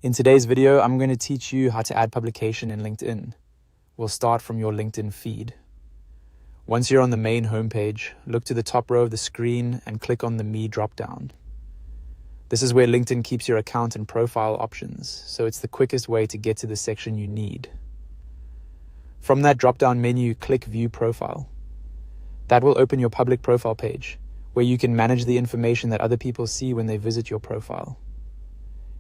In today's video, I'm going to teach you how to add publication in LinkedIn. We'll start from your LinkedIn feed. Once you're on the main homepage, look to the top row of the screen and click on the Me dropdown. This is where LinkedIn keeps your account and profile options, so it's the quickest way to get to the section you need. From that dropdown menu, click View Profile. That will open your public profile page, where you can manage the information that other people see when they visit your profile.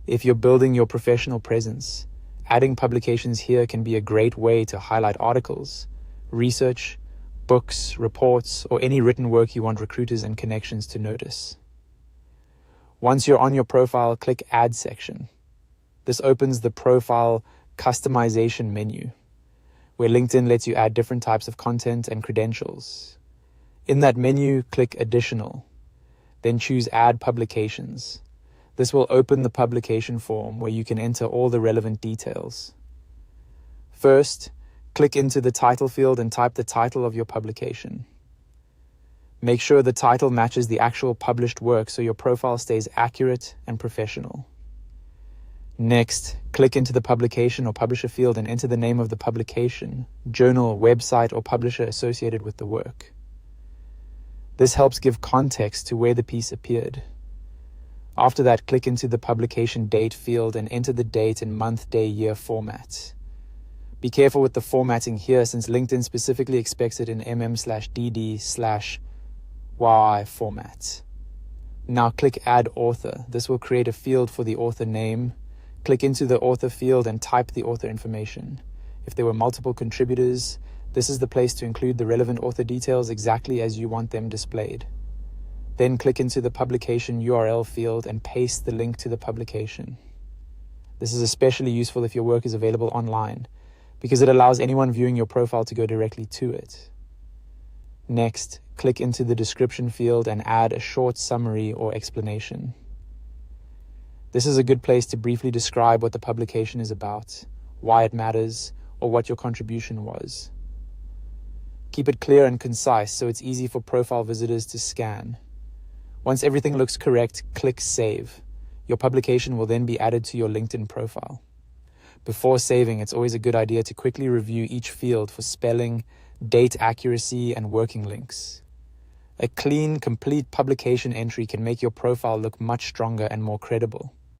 If you're building your professional presence, adding publications here can be a great way to highlight articles, research, books, reports, or any written work you want recruiters and connections to notice. Once you're on your profile, click Add section. This opens the profile customization menu, where LinkedIn lets you add different types of content and credentials. In that menu, click Additional, then choose Add Publications. This will open the publication form where you can enter all the relevant details. First, click into the title field and type the title of your publication. Make sure the title matches the actual published work so your profile stays accurate and professional. Next, click into the publication or publisher field and enter the name of the publication, journal, website, or publisher associated with the work. This helps give context to where the piece appeared. After that, click into the publication date field and enter the date in month, day, year format. Be careful with the formatting here since LinkedIn specifically expects it in mm/dd/YI format. Now click Add Author. This will create a field for the author name. Click into the author field and type the author information. If there were multiple contributors, this is the place to include the relevant author details exactly as you want them displayed. Then click into the publication URL field and paste the link to the publication. This is especially useful if your work is available online, because it allows anyone viewing your profile to go directly to it. Next, click into the description field and add a short summary or explanation. This is a good place to briefly describe what the publication is about, why it matters, or what your contribution was. Keep it clear and concise so it's easy for profile visitors to scan. Once everything looks correct, click Save. Your publication will then be added to your LinkedIn profile. Before saving, it's always a good idea to quickly review each field for spelling, date accuracy, and working links. A clean, complete publication entry can make your profile look much stronger and more credible.